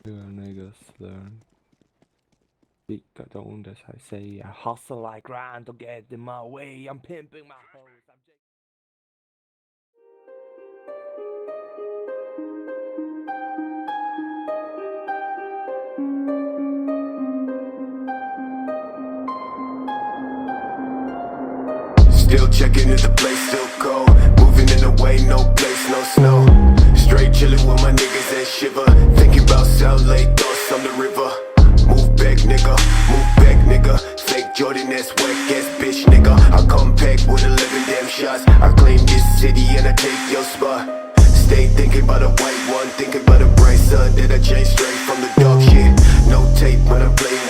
Real niggas learn. Speak, I don't as I say. I hustle like grind to get in my way. I'm pimping my hoes. Still checking if the place still cold. Moving in the way, no place, no snow. Straight chillin' with my niggas and shiver. Thinking about South Lake, thoughts on the river. Move back, nigga, move back, nigga. Fake Jordan, that's whack ass bitch, nigga. I come back with 11 damn shots. I claim this city and I take your spot. Stay thinking about a white one, thinking about a bright sun. That I changed straight from the dog shit. No tape when I'm playing